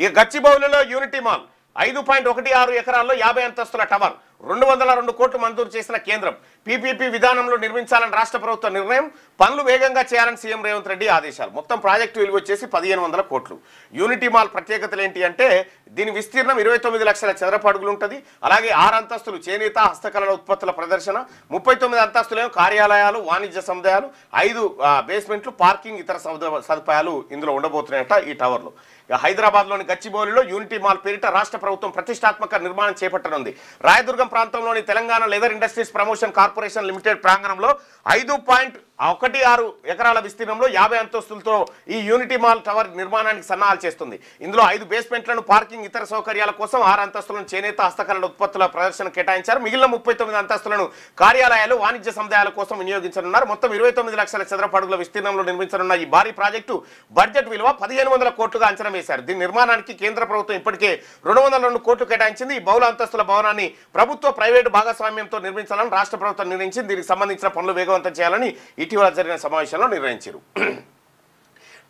ఇక గచ్చిబౌలిలో unity mall 5.16 ఎకరాల్లో 50 అంతస్తుల టవర్ 202 కోట్లు మంజూరు చేసిన కేంద్రం. పీపీపీ విధానంలో నిర్మించాలని రాష్ట్ర ప్రభుత్వ నిర్ణయం. పనులు వేగంగా చేయాలని సీఎం రేవంత్ రెడ్డి ఆదేశాలు. మొత్తం ప్రాజెక్టు విలువ వచ్చేసి 1500 కోట్లు. యూనిటీ మాల్ ప్రత్యేకతలు ఏంటి అంటే దీని విస్తీర్ణం 29 లక్షల చదరపు అడుగులు ఉంటుంది. అలాగే 6 అంతస్తులు చేనేత హస్తకళల ఉత్పత్తుల ప్రదర్శన, 39 అంతస్తులేమో కార్యాలయాలు, వాణిజ్య సముదాయాలు, 5 బేస్మెంట్లు, పార్కింగ్, ఇతర సదుపాయాలు ఇందులో ఉండబోతున్నాయట ఈ టవర్లో. హైదరాబాద్లోని గచ్చిబౌలిలో యూనిటీ మాల్ పేరిట రాష్ట్ర ప్రభుత్వం ప్రతిష్టాత్మక నిర్మాణం చేపట్టనుంది. రాయదుర్గం ప్రాంతంలోని Telangana leather industries promotion corporation limited ప్రాంగణంలో 5.16 ఎకరాల విస్తీర్ణంలో 50 అంతస్తులతో ఈ యూనిటీ మాల్ టవర్ నిర్మాణానికి సన్నాహాలు చేస్తుంది. ఇందులో 5 బేస్మెంట్లను, పార్కింగ్, ఇతర సౌకర్యాల కోసం 6 అంతస్తులను చేనేత హస్తకళల ఉత్పత్తుల ప్రదర్శన కేటాయించారు. మిగిలిన 39 అంతస్తులను కార్యాలయాలు, వాణిజ్య సముదాయాల కోసం వినియోగించనున్నారు. మొత్తం 29 లక్షల చదరపు అడుగుల విస్తీర్ణంలో నిర్మించనున్న ఈ భారీ ప్రాజెక్టు బడ్జెట్ విలువ 1500 కోట్లుగా అంచనా వేశారు. దీని నిర్మాణానికి కేంద్ర ప్రభుత్వం ఇప్పటికే 202 కోట్లు కేటాయించింది. ఈ బహుళ అంతస్తుల భవనాన్ని ప్రభుత్వ, ప్రైవేటు భాగస్వామ్యంతో నిర్మించాలని రాష్ట్ర ప్రభుత్వం నిర్ణయించింది. దీనికి సంబంధించిన పనులు వేగవంతం చేయాలని ఇటీవల జరిగిన సమావేశంలో నిర్ణయించారు.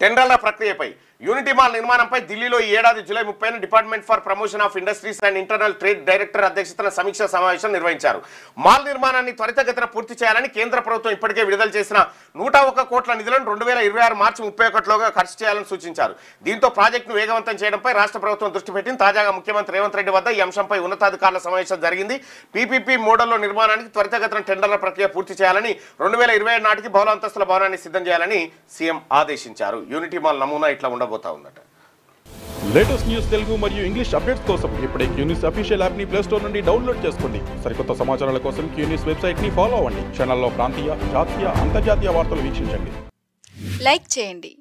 టెండర్ల ప్రక్రియపై యూనిటీ మాల్ నిర్మాణంపై ఢిల్లీలో ఈ ఏడాది జూలై 30న department for promotion of industries and internal trade director అధ్యక్షతన సమీక్షా సమావేశం నిర్వహించారు. మాల్ నిర్మాణాన్ని త్వరితగతిన పూర్తి చేయాలని కేంద్ర ప్రభుత్వం ఇప్పటికే విడుదల చేసిన 101 కోట్ల నిధులను 2026 మార్చి 31లోగా ఖర్చు చేయాలని సూచించారు. దీంతో ప్రాజెక్టును వేగవంతం చేయడంపై రాష్ట్ర ప్రభుత్వం దృష్టి పెట్టింది. తాజాగా ముఖ్యమంత్రి రేవంత్ రెడ్డి వద్ద ఈ అంశంపై ఉన్నతాధికారుల సమావేశం జరిగింది. పీపీపీ మోడల్లో నిర్మాణానికి త్వరితగతిన టెండర్ల ప్రక్రియ పూర్తి చేయాలని, 2027 నాటికి బహుళ అంతస్తుల భవనాన్ని సిద్ధం చేయాలని సీఎం ఆదేశించారు. యూనిటీ మాల్ నమూనా ఇట్లా ఉండబోతా ఉందట. లేటెస్ట్ న్యూస్ తెలుగు మరియు ఇంగ్లీష్ అప్డేట్స్ కోసం ఇప్పుడే క్యూన్యూస్ అఫీషియల్ యాప్ ని ప్లే స్టోర్ నుండి డౌన్లోడ్ చేసుకోండి. సరికొత్త సమాచారాల కోసం క్యూన్యూస్ వెబ్సైట్ ని ఫాలో అవ్వండి. ఛానల్లో ప్రాంతీయ, జాతీయ, అంతర్జాతీయ వార్తలు వీక్షించండి. లైక్ చేయండి.